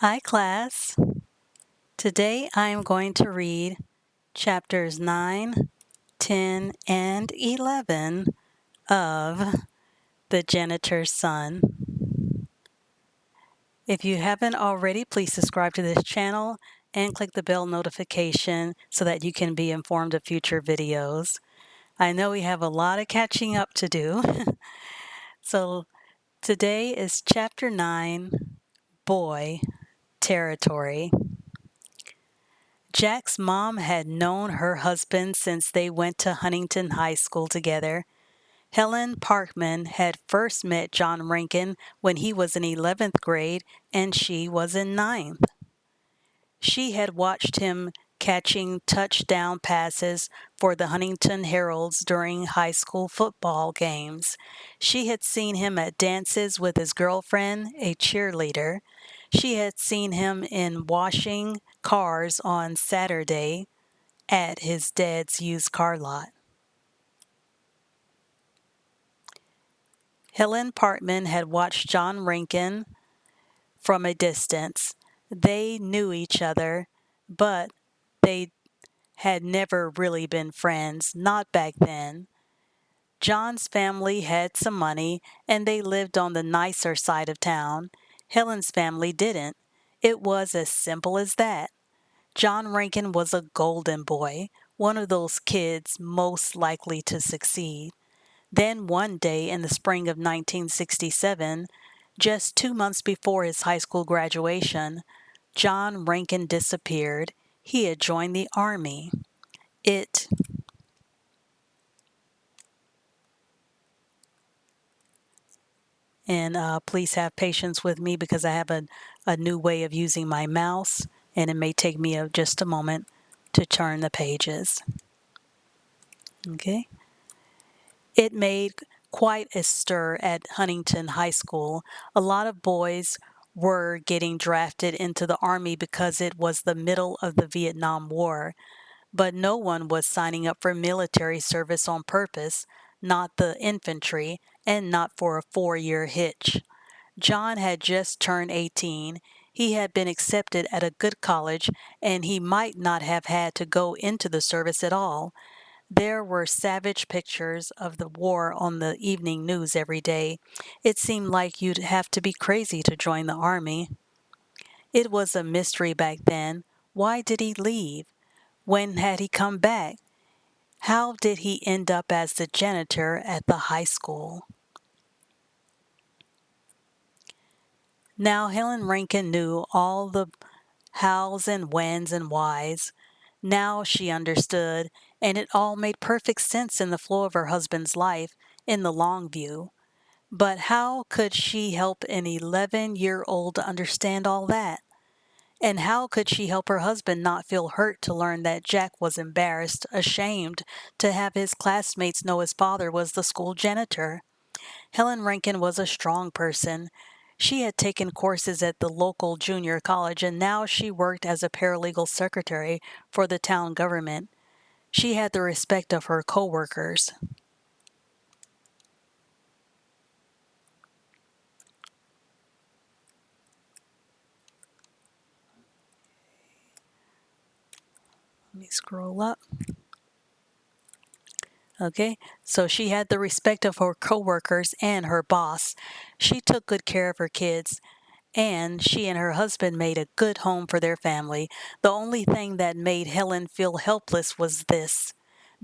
Hi, class. Today I am going to read chapters 9, 10, and 11 of The Janitor's Son. If you haven't already, please subscribe to this channel and click the bell notification so that you can be informed of future videos. I know we have a lot of catching up to do. So today is chapter 9, Boy Territory. Jack's mom had known her husband since they went to Huntington High School together. Helen Parkman had first met John Rankin when he was in 11th grade and she was in 9th. She had watched him catching touchdown passes for the Huntington Heralds during high school football games. She had seen him at dances with his girlfriend, a cheerleader. She had seen him in washing cars on Saturday at his dad's used car lot. Helen Parkman had watched John Rankin from a distance. They knew each other, but they had never really been friends, not back then. John's family had some money, and they lived on the nicer side of town. Helen's family didn't. It was as simple as that. John Rankin was a golden boy, one of those kids most likely to succeed. Then one day in the spring of 1967, just 2 months before his high school graduation, John Rankin disappeared. He had joined the Army. Please have patience with me because I have a new way of using my mouse, and it may take me just a moment to turn the pages. Okay. It made quite a stir at Huntington High School. A lot of boys were getting drafted into the Army because it was the middle of the Vietnam War, but no one was signing up for military service on purpose, not the infantry, and not for a 4-year hitch. John had just turned 18. He had been accepted at a good college, and he might not have had to go into the service at all. There were savage pictures of the war on the evening news every day. It seemed like you'd have to be crazy to join the Army. It was a mystery back then. Why did he leave? When had he come back? How did he end up as the janitor at the high school? Now Helen Rankin knew all the hows and whens and whys. Now she understood, and it all made perfect sense in the flow of her husband's life in the long view. But how could she help an 11-year-old understand all that? And how could she help her husband not feel hurt to learn that Jack was embarrassed, ashamed to have his classmates know his father was the school janitor? Helen Rankin was a strong person. She had taken courses at the local junior college, and now she worked as a paralegal secretary for the town government. She had the respect of her coworkers. Let me scroll up. Okay, so she had the respect of her coworkers and her boss. She took good care of her kids, and she and her husband made a good home for their family. The only thing that made Helen feel helpless was this: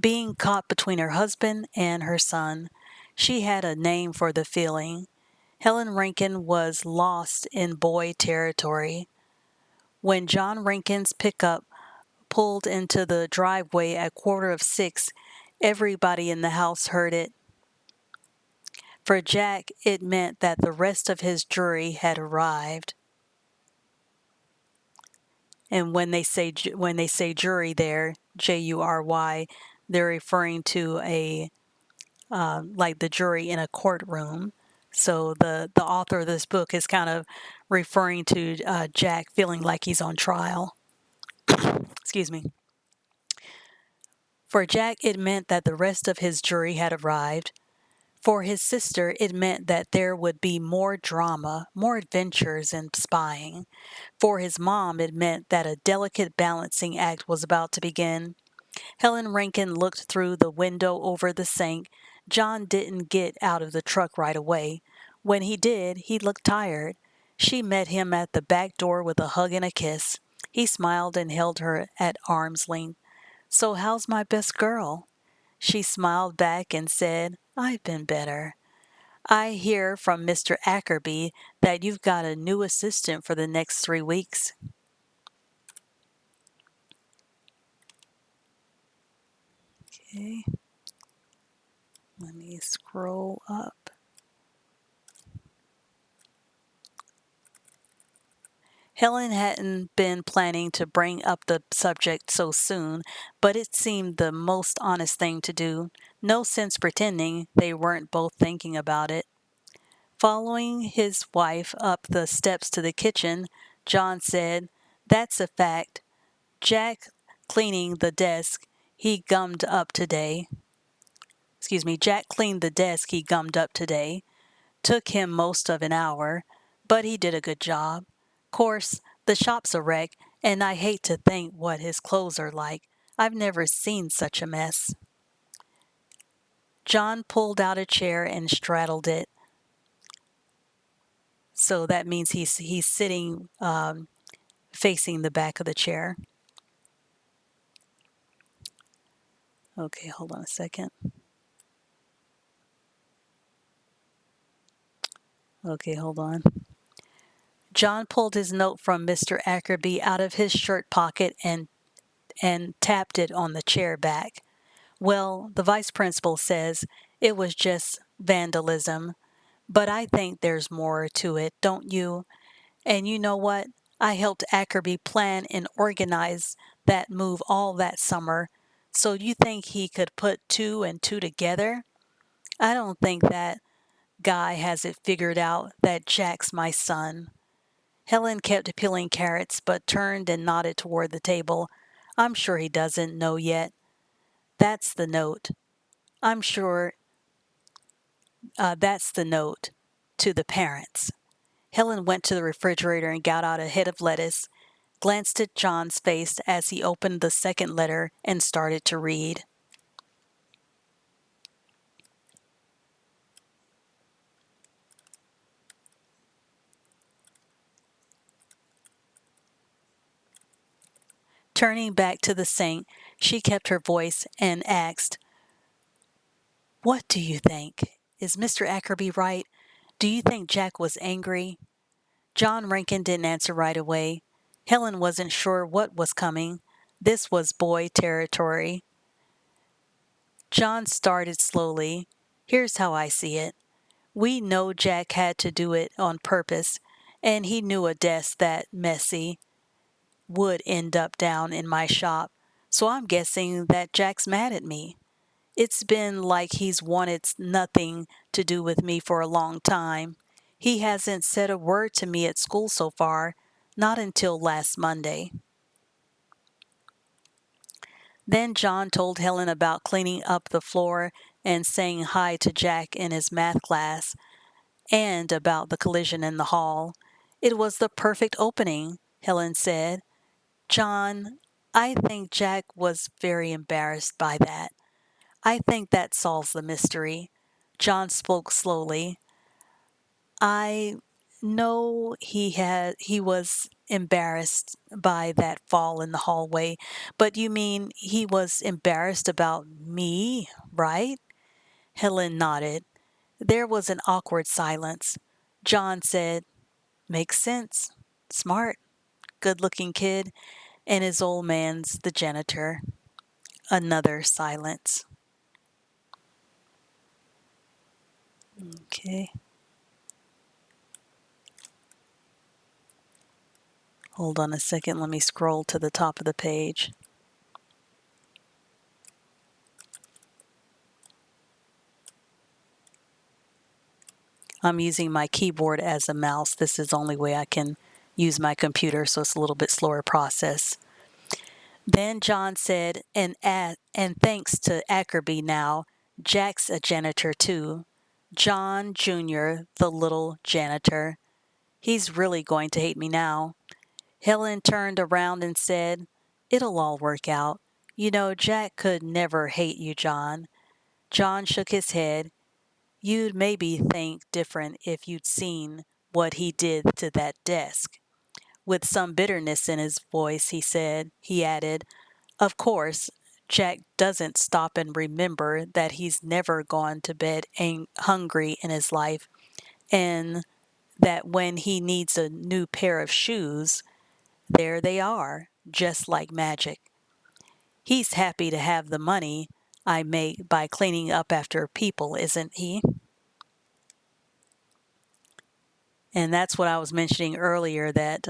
being caught between her husband and her son. She had a name for the feeling. Helen Rankin was lost in boy territory. When John Rankin's pickup pulled into the driveway at 6:15, everybody in the house heard it. For Jack, it meant that the rest of his jury had arrived. And when they say jury there, Jury, they're referring to like the jury in a courtroom. So the author of this book is kind of referring to Jack feeling like he's on trial. Excuse me. For Jack, it meant that the rest of his jury had arrived. For his sister, it meant that there would be more drama, more adventures, and spying. For his mom, it meant that a delicate balancing act was about to begin. Helen Rankin looked through the window over the sink. John didn't get out of the truck right away. When he did, he looked tired. She met him at the back door with a hug and a kiss. He smiled and held her at arm's length. "So how's my best girl?" She smiled back and said, "I've been better. I hear from Mr. Ackerby that you've got a new assistant for the next 3 weeks." Okay, let me scroll up. Helen hadn't been planning to bring up the subject so soon, but it seemed the most honest thing to do. No sense pretending they weren't both thinking about it. Following his wife up the steps to the kitchen, John said, "That's a fact. Jack cleaning the desk he gummed up today. Jack cleaned the desk he gummed up today. Took him most of an hour, but he did a good job. Course, the shop's a wreck, and I hate to think what his clothes are like. I've never seen such a mess." John pulled out a chair and straddled it. So that means he's sitting facing the back of the chair. Okay, hold on a second. Okay, hold on. John pulled his note from Mr. Ackerby out of his shirt pocket and tapped it on the chair back. "Well, the vice principal says it was just vandalism, but I think there's more to it, don't you? And you know what? I helped Ackerby plan and organize that move all that summer. So you think he could put two and two together? I don't think that guy has it figured out that Jack's my son." Helen kept peeling carrots, but turned and nodded toward the table. "I'm sure he doesn't know yet. That's the note. I'm sure that's the note to the parents." Helen went to the refrigerator and got out a head of lettuce, glanced at John's face as he opened the second letter, and started to read. Turning back to the sink, she kept her voice and asked, "What do you think? Is Mr. Ackerby right? Do you think Jack was angry?" John Rankin didn't answer right away. Helen wasn't sure what was coming. This was boy territory. John started slowly. "Here's how I see it. We know Jack had to do it on purpose, and he knew a desk that messy would end up down in my shop. So I'm guessing that Jack's mad at me. It's been like he's wanted nothing to do with me for a long time. He hasn't said a word to me at school so far, not until last Monday." Then John told Helen about cleaning up the floor and saying hi to Jack in his math class, and about the collision in the hall. "It was the perfect opening," Helen said. "John, I think Jack was very embarrassed by that. I think that solves the mystery." John spoke slowly. "I know he was embarrassed by that fall in the hallway, but you mean he was embarrassed about me, right?" Helen nodded. There was an awkward silence. John said, "Makes sense. Smart, good-looking kid, and his old man's the janitor." Another silence. Okay. Hold on a second. Let me scroll to the top of the page. I'm using my keyboard as a mouse. This is the only way I can use my computer, so it's a little bit slower process. Then John said, and thanks to Ackerby now, Jack's a janitor too. John Jr., the little janitor. He's really going to hate me now. Helen turned around and said, "It'll all work out. You know, Jack could never hate you, John." John shook his head. "You'd maybe think different if you'd seen what he did to that desk." With some bitterness in his voice, he added, "Of course, Jack doesn't stop and remember that he's never gone to bed hungry in his life, and that when he needs a new pair of shoes, there they are, just like magic. He's happy to have the money I make by cleaning up after people, isn't he?" And that's what I was mentioning earlier, that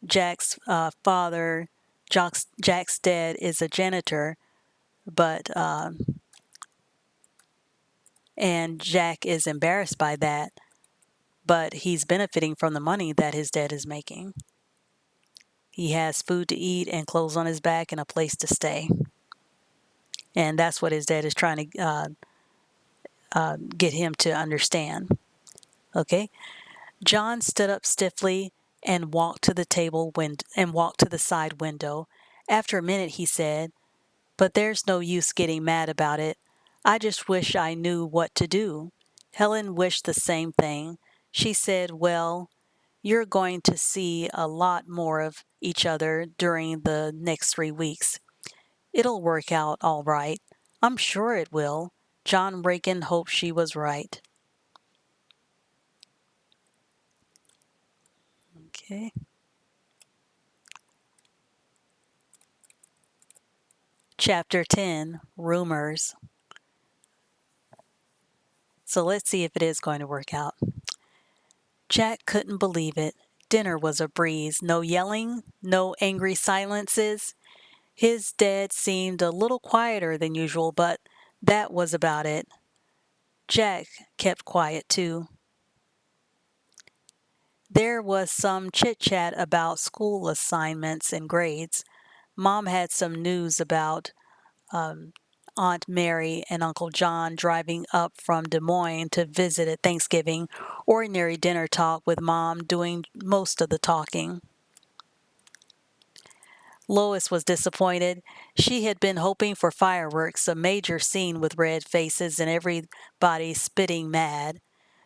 Jack's father, Jack's dad, is a janitor, but and Jack is embarrassed by that, but he's benefiting from the money that his dad is making. He has food to eat and clothes on his back and a place to stay. And that's what his dad is trying to get him to understand. Okay. John stood up stiffly and walked to the side window. After a minute, he said, "But there's no use getting mad about it. I just wish I knew what to do." Helen wished the same thing. She said, "Well, you're going to see a lot more of each other during the next 3 weeks. It'll work out all right. I'm sure it will." John Reagan hoped she was right. Okay. Chapter 10, Rumors. So let's see if it is going to work out. Jack couldn't believe it. Dinner was a breeze. No yelling, no angry silences. His dad seemed a little quieter than usual, but that was about it. Jack kept quiet too. There was some chit-chat about school assignments and grades. Mom had some news about Aunt Mary and Uncle John driving up from Des Moines to visit at Thanksgiving. Ordinary dinner talk with Mom doing most of the talking. Lois was disappointed. She had been hoping for fireworks, a major scene with red faces and everybody spitting mad.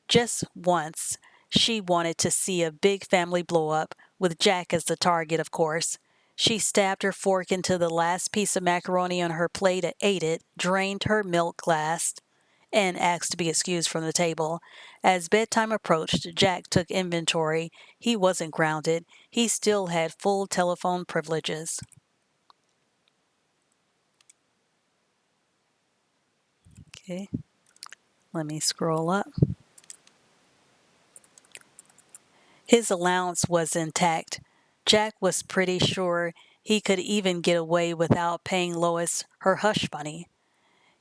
Just once, she wanted to see a big family blow up, with Jack as the target, of course. She stabbed her fork into the last piece of macaroni on her plate, ate it, drained her milk glass, and asked to be excused from the table. As bedtime approached, Jack took inventory. He wasn't grounded. He still had full telephone privileges. Okay, let me scroll up. His allowance was intact. Jack was pretty sure he could even get away without paying Lois her hush money.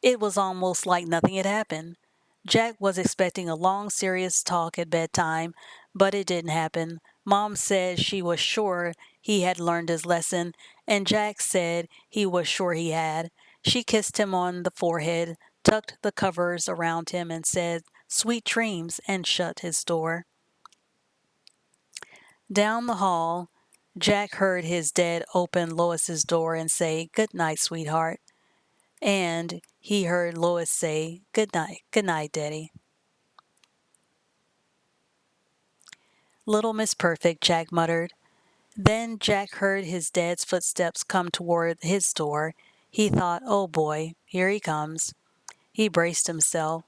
It was almost like nothing had happened. Jack was expecting a long, serious talk at bedtime, but it didn't happen. Mom said she was sure he had learned his lesson, and Jack said he was sure he had. She kissed him on the forehead, tucked the covers around him, and said, "Sweet dreams," and shut his door. Down the hall, Jack heard his dad open Lois's door and say, "Good night, sweetheart." And he heard Lois say, "Good night, Daddy." "Little Miss Perfect," Jack muttered. Then Jack heard his dad's footsteps come toward his door. He thought, "Oh boy, here he comes." He braced himself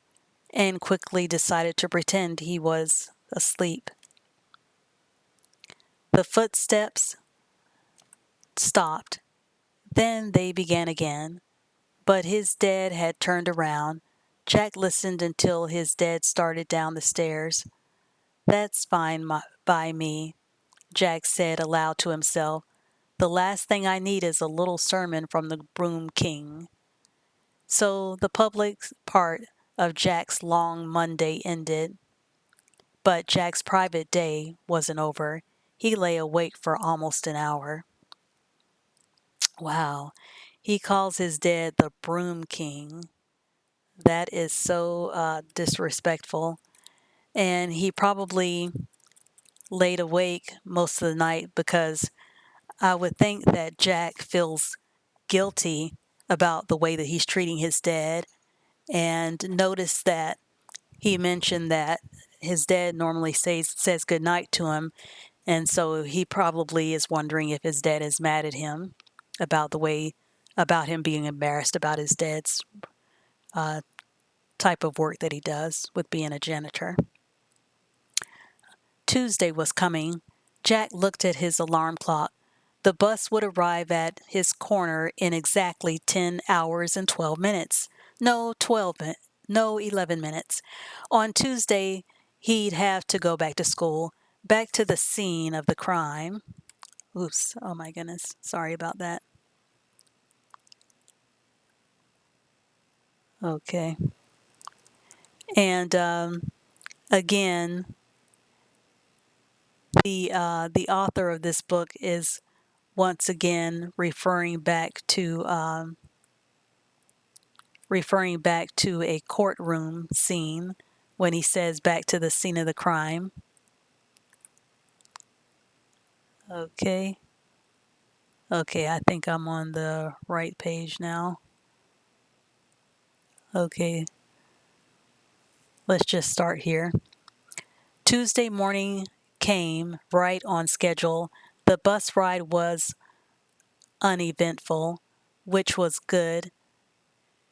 and quickly decided to pretend he was asleep. The footsteps stopped. Then they began again. But his dad had turned around. Jack listened until his dad started down the stairs. "That's fine by me," Jack said aloud to himself. "The last thing I need is a little sermon from the Broom King." So the public part of Jack's long Monday ended. But Jack's private day wasn't over. He lay awake for almost an hour. Wow. He calls his dad the Broom King. That is so disrespectful. And he probably laid awake most of the night because I would think that Jack feels guilty about the way that he's treating his dad. And notice that he mentioned that his dad normally says goodnight to him. And so he probably is wondering if his dad is mad at him about about him being embarrassed about his dad's uh, type of work that he does with being a janitor. Tuesday was coming. Jack looked at his alarm clock. The bus would arrive at his corner in exactly 10 hours and 12 minutes. No, 11 minutes. On Tuesday, he'd have to go back to school, back to the scene of the crime. Oops, oh my goodness. Sorry about that. Okay. And again, the author of this book is once again referring back to a courtroom scene when he says back to the scene of the crime. Okay. Okay, I think I'm on the right page now. Okay, let's just start here. Tuesday morning came right on schedule. The bus ride was uneventful, which was good.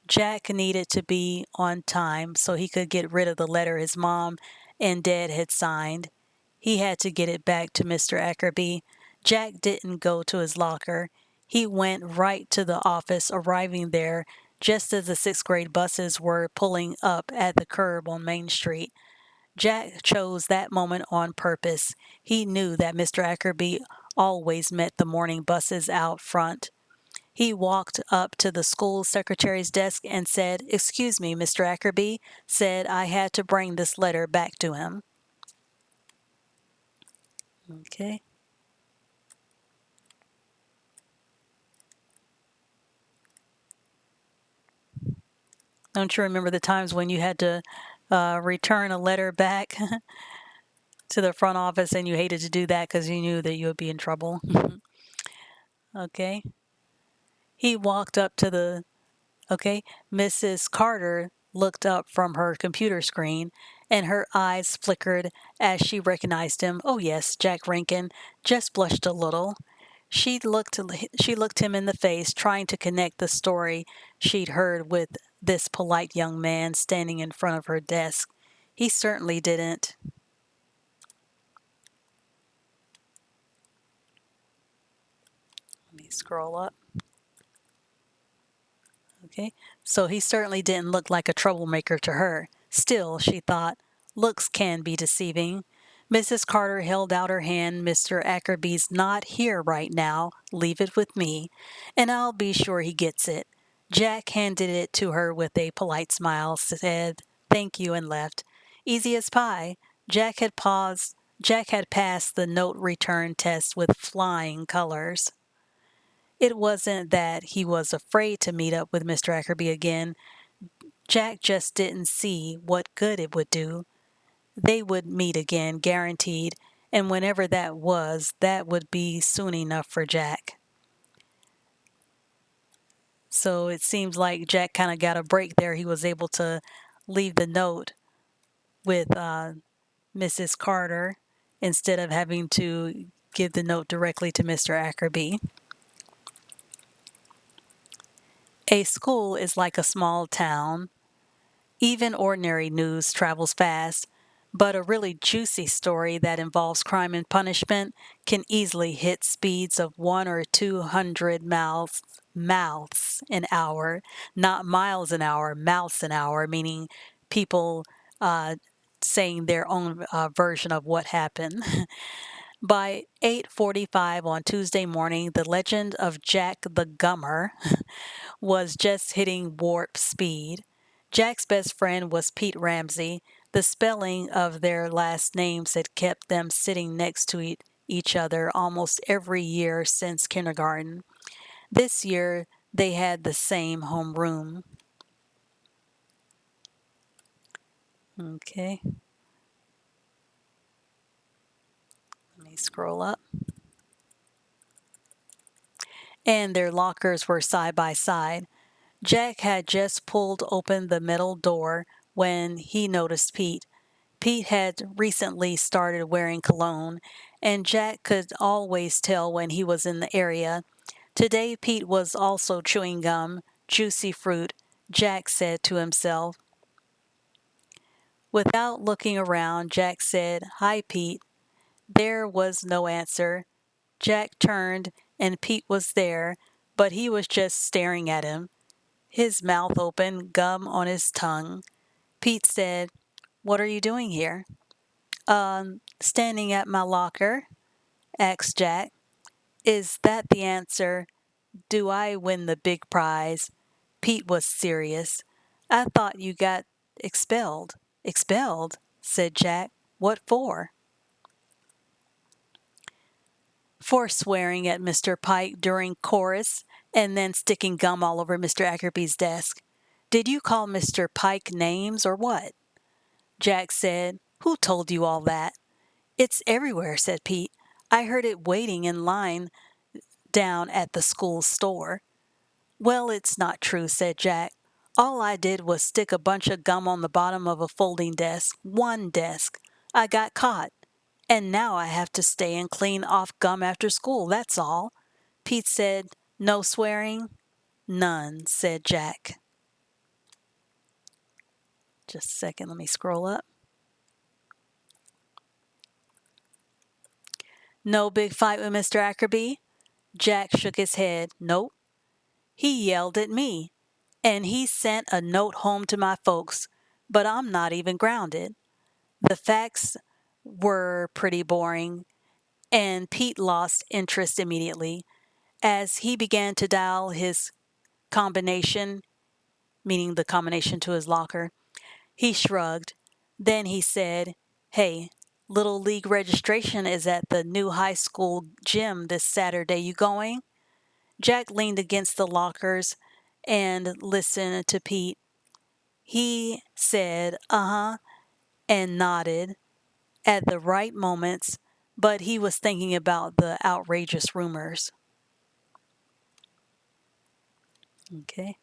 Jack needed to be on time so he could get rid of the letter his mom and dad had signed. He had to get it back to Mr. Eckerby. Jack didn't go to his locker. He went right to the office, arriving there just as the sixth grade buses were pulling up at the curb on Main Street. Jack chose that moment on purpose. He knew that Mr. Eckerby always met the morning buses out front. He walked up to the school secretary's desk and said, "Excuse me, Mr. Eckerby," said I had to bring this letter back to him. Okay. Don't you remember the times when you had to return a letter back to the front office and you hated to do that because you knew that you would be in trouble? Okay. He walked up to the Okay, Mrs. Carter looked up from her computer screen, and her eyes flickered as she recognized him. Oh yes, Jack Rankin just blushed a little. She looked him in the face, trying to connect the story she'd heard with this polite young man standing in front of her desk. He certainly didn't. Let me scroll up. Okay, so he certainly didn't look like a troublemaker to her. Still, she thought, looks can be deceiving. Mrs. Carter held out her hand. "Mr. Ackerby's not here right now. Leave it with me, and I'll be sure he gets it." Jack handed it to her with a polite smile, said thank you, and left. Easy as pie. Jack had passed the note return test with flying colors. It wasn't that he was afraid to meet up with Mr. Ackerby again. Jack just didn't see what good it would do. They would meet again, guaranteed, and whenever that was, that would be soon enough for Jack. So it seems like Jack kind of got a break there. He was able to leave the note with Mrs. Carter instead of having to give the note directly to Mr. Ackerby. A school is like a small town. Even ordinary news travels fast, but a really juicy story that involves crime and punishment can easily hit speeds of 1 or 200 mouths an hour, not miles an hour, mouths an hour, meaning people uh, saying their own version of what happened. By 8:45 on Tuesday morning, the legend of Jack the Gummer was just hitting warp speed. Jack's best friend was Pete Ramsey. The spelling of their last names had kept them sitting next to each other almost every year since kindergarten. This year, they had the same homeroom. Okay, let me scroll up. And their lockers were side by side. Jack had just pulled open the metal door when he noticed Pete. Pete had recently started wearing cologne, and Jack could always tell when he was in the area. Today, Pete was also chewing gum, juicy fruit, Jack said to himself. Without looking around, Jack said, "Hi, Pete." There was no answer. Jack turned, and Pete was there, but he was just staring at him, his mouth open, gum on his tongue. Pete said, "What are you doing here?" Standing at my locker, asked Jack. "Is that the answer? Do I win the big prize?" Pete was serious. "I thought you got expelled." "Expelled?" said Jack. "What for?" "For swearing at Mr. Pike during chorus and then sticking gum all over Mr. Ackerby's desk. Did you call Mr. Pike names or what?" Jack said, "Who told you all that?" "It's everywhere," said Pete. "I heard it waiting in line down at the school store." "Well, it's not true," said Jack. "All I did was stick a bunch of gum on the bottom of a folding desk. One desk. I got caught. And now I have to stay and clean off gum after school, that's all." Pete said, "No swearing?" "None," said Jack. Just a second, let me scroll up. "No big fight with Mr. Ackerby?" Jack shook his head. "Nope. He yelled at me, and he sent a note home to my folks, but I'm not even grounded." The facts were pretty boring, and Pete lost interest immediately. As he began to dial his combination, meaning the combination to his locker, he shrugged. Then he said, "Hey, Little League registration is at the new high school gym this Saturday. You going?" Jack leaned against the lockers and listened to Pete. He said, "Uh-huh," and nodded at the right moments, but he was thinking about the outrageous rumors. Okay.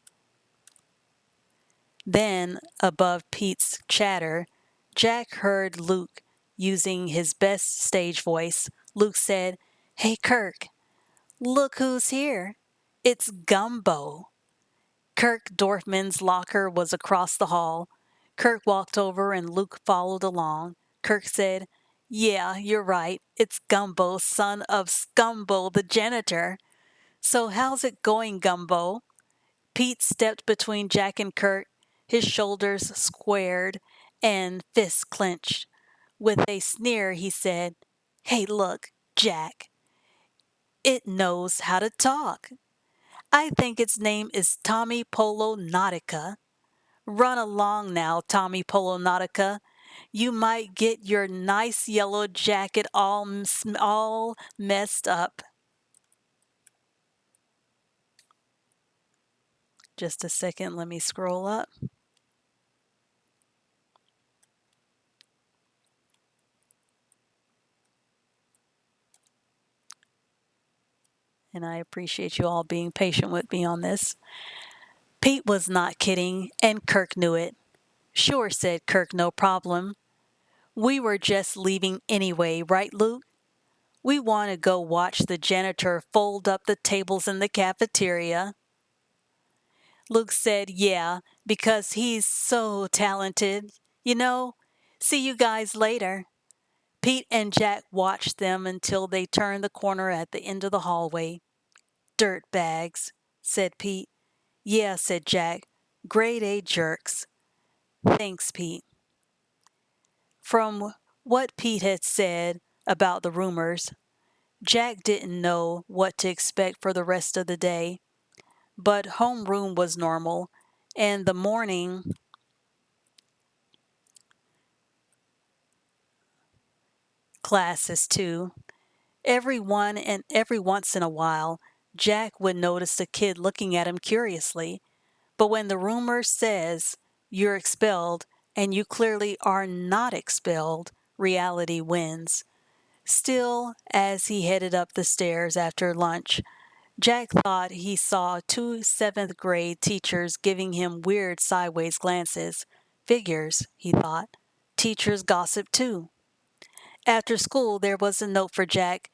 Then, above Pete's chatter, Jack heard Luke using his best stage voice. Luke said, "Hey, Kirk, look who's here. It's Gumbo." Kirk Dorfman's locker was across the hall. Kirk walked over and Luke followed along. Kirk said, "Yeah, you're right. It's Gumbo, son of Scumbo, the janitor." "So how's it going, Gumbo?" Pete stepped between Jack and Kirk, his shoulders squared and fists clenched. With a sneer, he said, "Hey, look, Jack. It knows how to talk. I think its name is Tommy Polo Nautica. Run along now, Tommy Polo Nautica. You might get your nice yellow jacket all messed up." Just a second, let me scroll up. And I appreciate you all being patient with me on this. Pete was not kidding, and Kirk knew it. "Sure," said Kirk, "no problem. We were just leaving anyway, right, Luke? We want to go watch the janitor fold up the tables in the cafeteria." Luke said, "Yeah, because he's so talented. You know, see you guys later." Pete and Jack watched them until they turned the corner at the end of the hallway. "Dirt bags," said Pete. "Yeah," said Jack. "Grade A jerks." "Thanks, Pete." From what Pete had said about the rumors, Jack didn't know what to expect for the rest of the day. But homeroom was normal, and the morning classes too. Every once in a while, Jack would notice a kid looking at him curiously. But when the rumor says you're expelled, and you clearly are not expelled, reality wins. Still, as he headed up the stairs after lunch, Jack thought he saw two seventh grade teachers giving him weird sideways glances. Figures, he thought. Teachers gossip too. After school, there was a note for Jack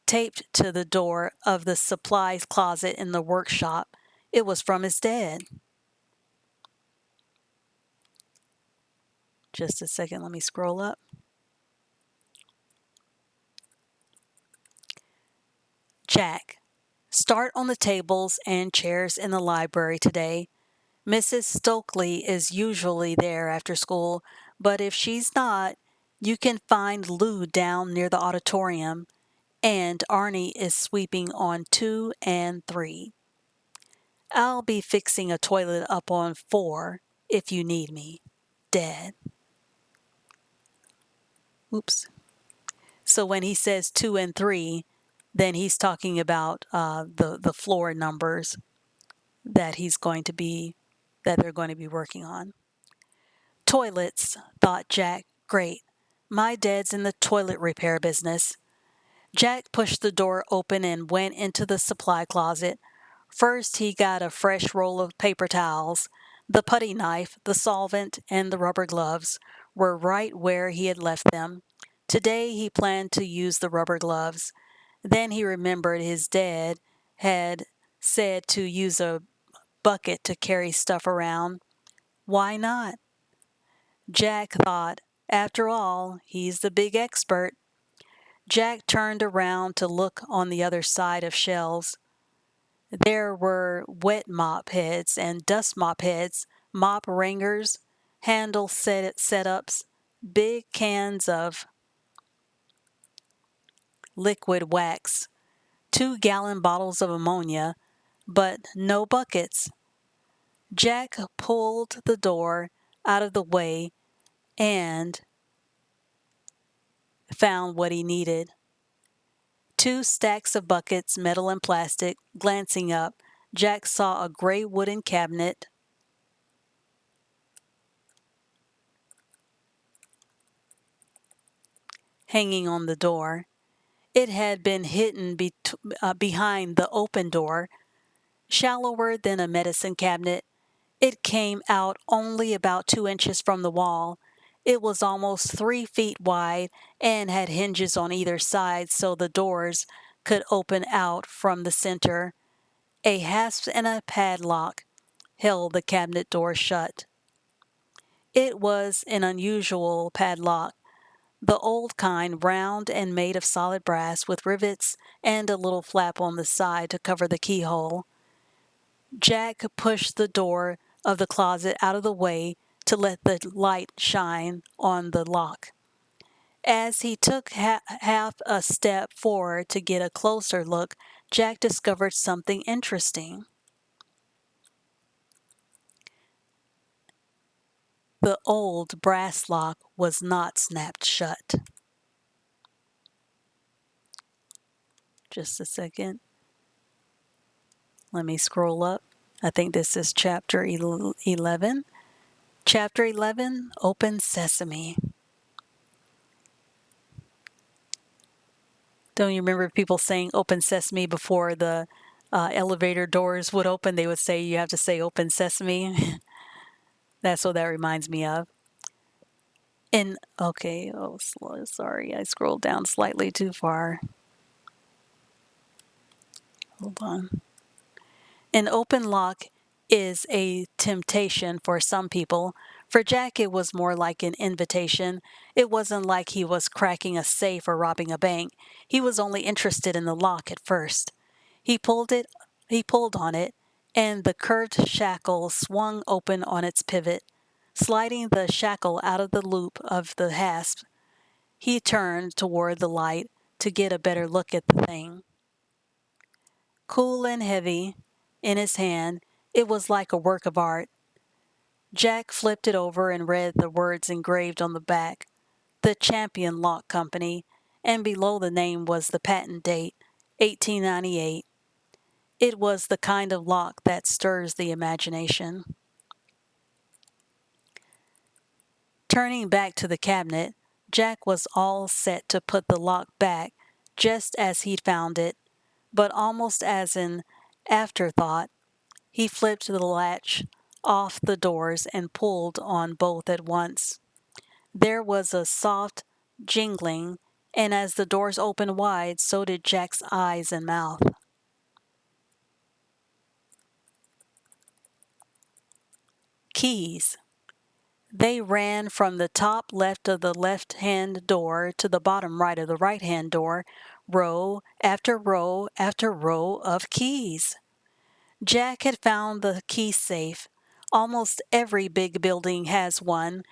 taped to the door of the supplies closet in the workshop. It was from his dad. Just a second, let me scroll up. Jack, start on the tables and chairs in the library today. Mrs. Stokely is usually there after school, but if she's not, you can find Lou down near the auditorium, and Arnie is sweeping on 2 and 3. I'll be fixing a toilet up on 4 if you need me. Dad. Oops. So when he says 2 and 3, then he's talking about the floor numbers that they're going to be working on. Toilets, thought Jack. Great. My dad's in the toilet repair business. Jack pushed the door open and went into the supply closet. First, he got a fresh roll of paper towels. The putty knife, the solvent, and the rubber gloves were right where he had left them. Today, he planned to use the rubber gloves. Then he remembered his dad had said to use a bucket to carry stuff around. Why not? Jack thought, after all, he's the big expert. Jack turned around to look on the other side of shelves. There were wet mop heads and dust mop heads, mop wringers, handle setups, big cans of liquid wax, 2-gallon bottles of ammonia, but no buckets. Jack pulled the door out of the way and found what he needed. 2 stacks of buckets, metal and plastic. Glancing up, Jack saw a gray wooden cabinet hanging on the door. It had been hidden behind the open door, shallower than a medicine cabinet. It came out only about 2 inches from the wall. It was almost 3 feet wide and had hinges on either side so the doors could open out from the center. A hasp and a padlock held the cabinet door shut. It was an unusual padlock, the old kind, round and made of solid brass with rivets and a little flap on the side to cover the keyhole. Jack pushed the door of the closet out of the way to let the light shine on the lock. As he took half a step forward to get a closer look, Jack discovered something interesting. The old brass lock was not snapped shut. Just a second. Let me scroll up. I think this is chapter 11. Chapter 11, Open Sesame. Don't you remember people saying open sesame before the elevator doors would open? They would say you have to say open sesame. That's what that reminds me of. Sorry, I scrolled down slightly too far. Hold on. An open lock is a temptation for some people. For Jack, it was more like an invitation. It wasn't like he was cracking a safe or robbing a bank. He was only interested in the lock at first. He pulled on it, and the curved shackle swung open on its pivot. Sliding the shackle out of the loop of the hasp, he turned toward the light to get a better look at the thing. Cool and heavy in his hand, it was like a work of art. Jack flipped it over and read the words engraved on the back, "The Champion Lock Company," and below the name was the patent date, 1898. It was the kind of lock that stirs the imagination. Turning back to the cabinet, Jack was all set to put the lock back just as he'd found it, but almost as an afterthought, he flipped the latch off the doors and pulled on both at once. There was a soft jingling, and as the doors opened wide, so did Jack's eyes and mouth. Keys. They ran from the top left of the left-hand door to the bottom right of the right-hand door, row after row after row of keys. Jack had found the key safe. Almost every big building has one.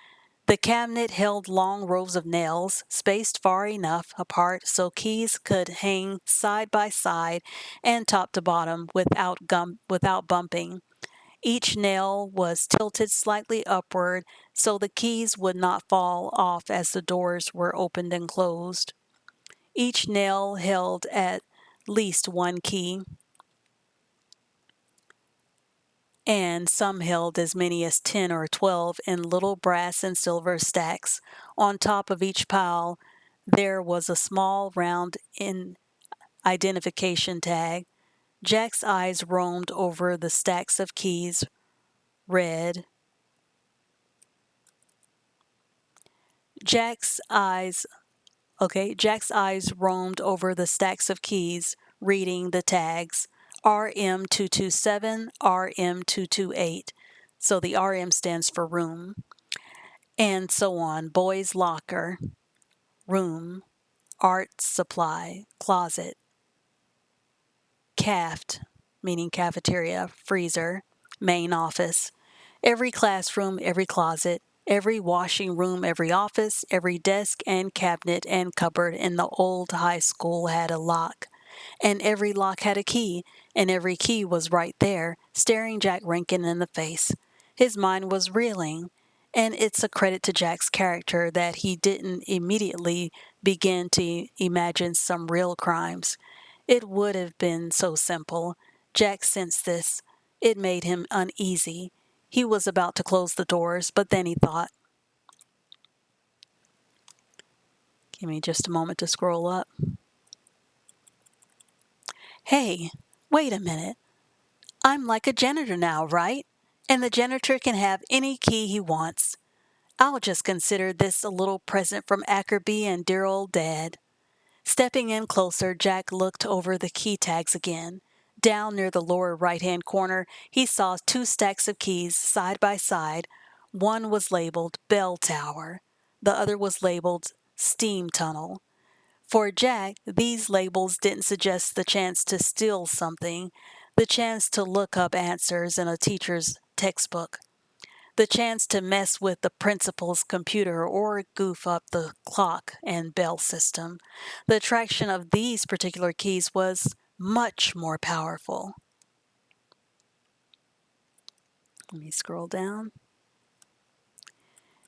The cabinet held long rows of nails, spaced far enough apart so keys could hang side by side and top to bottom without bumping. Each nail was tilted slightly upward so the keys would not fall off as the doors were opened and closed. Each nail held at least one key, and some held as many as 10 or 12 in little brass and silver stacks. On top of each pile, there was a small round identification tag. Jack's eyes roamed over the stacks of keys, read. Jack's eyes roamed over the stacks of keys, reading the tags RM227, RM228. So the RM stands for room. And so on. Boys' locker, room, art supply, closet, caft, meaning cafeteria, freezer, main office. Every classroom, every closet, every washing room, every office, every desk and cabinet and cupboard in the old high school had a lock. And every lock had a key, and every key was right there, staring Jack Rankin in the face. His mind was reeling, and it's a credit to Jack's character that he didn't immediately begin to imagine some real crimes. It would have been so simple. Jack sensed this. It made him uneasy. He was about to close the doors, but then he thought, give me just a moment to scroll up. Hey, wait a minute. I'm like a janitor now, right? And the janitor can have any key he wants. I'll just consider this a little present from Ackerby and dear old Dad. Stepping in closer, Jack looked over the key tags again. Down near the lower right-hand corner, he saw two stacks of keys side by side. One was labeled Bell Tower. The other was labeled Steam Tunnel. For Jack, these labels didn't suggest the chance to steal something, the chance to look up answers in a teacher's textbook, the chance to mess with the principal's computer or goof up the clock and bell system. The attraction of these particular keys was much more powerful. Let me scroll down.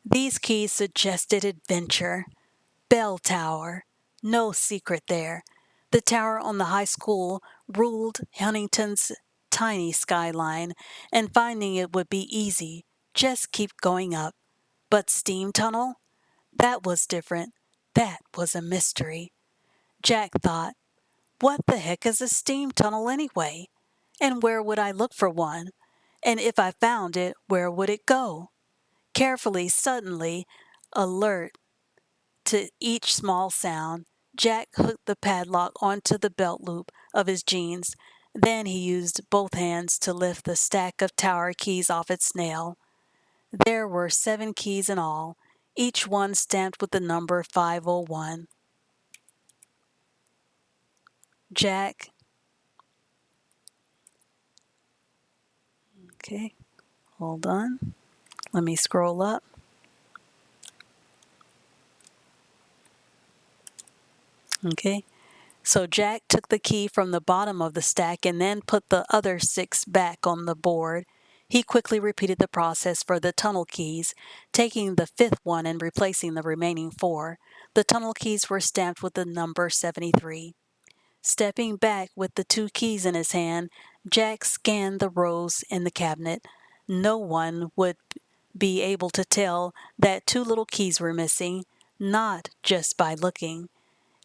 These keys suggested adventure. Bell Tower. No secret there. The tower on the high school ruled Huntington's tiny skyline, and finding it would be easy. Just keep going up. But steam tunnel? That was different. That was a mystery. Jack thought, what the heck is a steam tunnel anyway? And where would I look for one? And if I found it, where would it go? Carefully, suddenly, alert to each small sound, Jack hooked the padlock onto the belt loop of his jeans. Then he used both hands to lift the stack of tower keys off its nail. There were 7 keys in all, each one stamped with the number 501. Jack. Okay, hold on. Let me scroll up. Okay. So Jack took the key from the bottom of the stack and then put the other 6 back on the board. He quickly repeated the process for the tunnel keys, taking the 5th one and replacing the remaining 4. The tunnel keys were stamped with the number 73. Stepping back with the 2 keys in his hand, Jack scanned the rows in the cabinet. No one would be able to tell that two little keys were missing, not just by looking.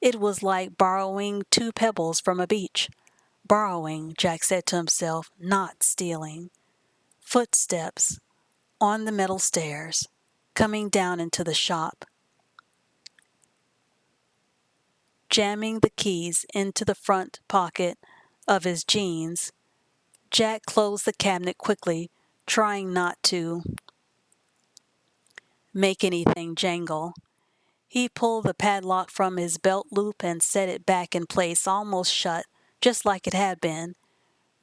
It was like borrowing two pebbles from a beach. Borrowing, Jack said to himself, not stealing. Footsteps on the metal stairs, coming down into the shop. Jamming the keys into the front pocket of his jeans, Jack closed the cabinet quickly, trying not to make anything jangle. He pulled the padlock from his belt loop and set it back in place, almost shut, just like it had been.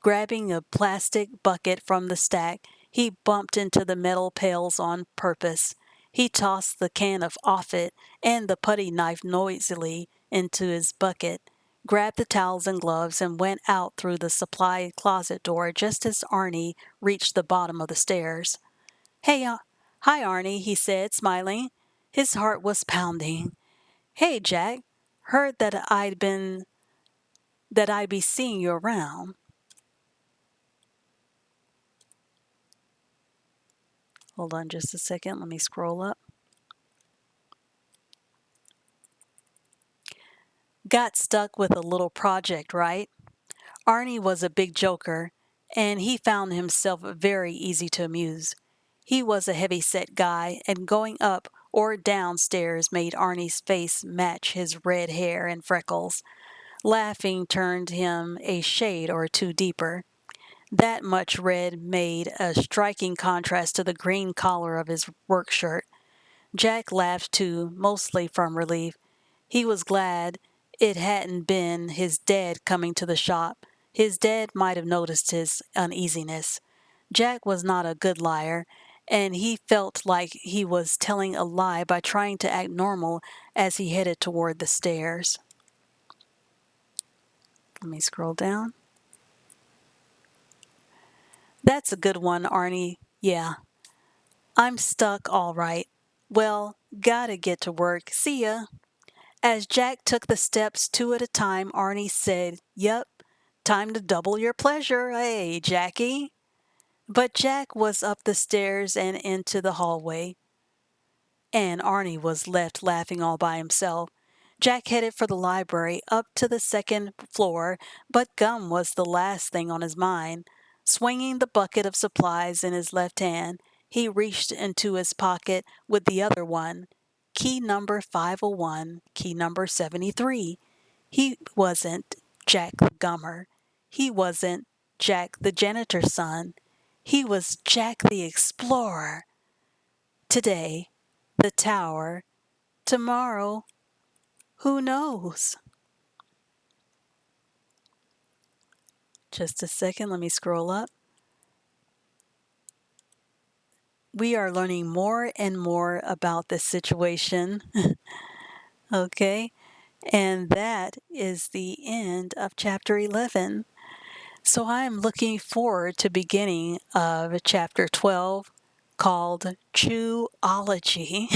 Grabbing a plastic bucket from the stack, he bumped into the metal pails on purpose. He tossed the can of Offit and the putty knife noisily into his bucket, grabbed the towels and gloves, and went out through the supply closet door just as Arnie reached the bottom of the stairs. "Hey, hi, Arnie," he said, smiling. His heart was pounding. "Hey, Jack. Heard that I'd be seeing you around." Hold on just a second. Let me scroll up. Got stuck with a little project, right? Arnie was a big joker, and he found himself very easy to amuse. He was a heavy-set guy, and going up or downstairs made Arnie's face match his red hair and freckles. Laughing turned him a shade or two deeper. That much red made a striking contrast to the green collar of his work shirt. Jack laughed too, mostly from relief. He was glad it hadn't been his dad coming to the shop. His dad might have noticed his uneasiness. Jack was not a good liar, and he felt like he was telling a lie by trying to act normal as he headed toward the stairs. Let me scroll down. "That's a good one, Arnie. Yeah. I'm stuck all right. Well, gotta get to work. See ya." As Jack took the steps two at a time, Arnie said, "Yep, time to double your pleasure. Hey, Jackie." But Jack was up the stairs and into the hallway, and Arnie was left laughing all by himself. Jack headed for the library up to the second floor, but gum was the last thing on his mind. Swinging the bucket of supplies in his left hand, he reached into his pocket with the other one. Key number 501, key number 73. He wasn't Jack the Gummer. He wasn't Jack the janitor's son. He was Jack the Explorer. Today, the tower. Tomorrow, who knows? Just a second, let me scroll up. We are learning more and more about this situation. Okay, and that is the end of chapter 11. So I'm looking forward to beginning of chapter 12 called Chewology.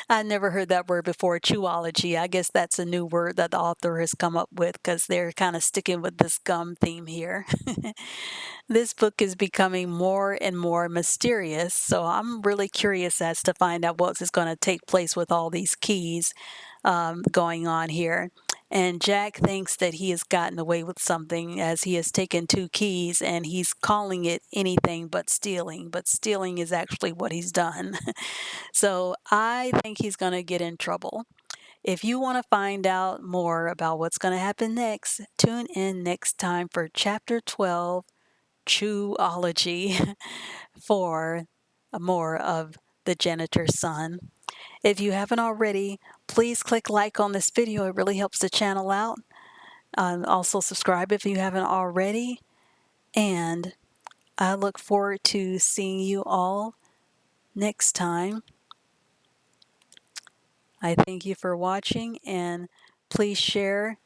I never heard that word before, chewology. I guess that's a new word that the author has come up with because they're kind of sticking with this gum theme here. This book is becoming more and more mysterious, so I'm really curious as to find out what is going to take place with all these keys going on here. And Jack thinks that he has gotten away with something as he has taken two keys and he's calling it anything but stealing is actually what he's done. So I think he's going to get in trouble. If you want to find out more about what's going to happen next, tune in next time for chapter 12, Chewology, for more of the janitor's son. If you haven't already, please click like on this video. It really helps the channel out. Also subscribe if you haven't already. And I look forward to seeing you all next time. I thank you for watching, and please share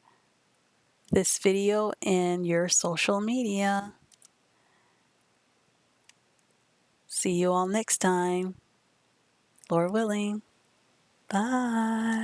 this video in your social media. See you all next time, Lord willing. Bye.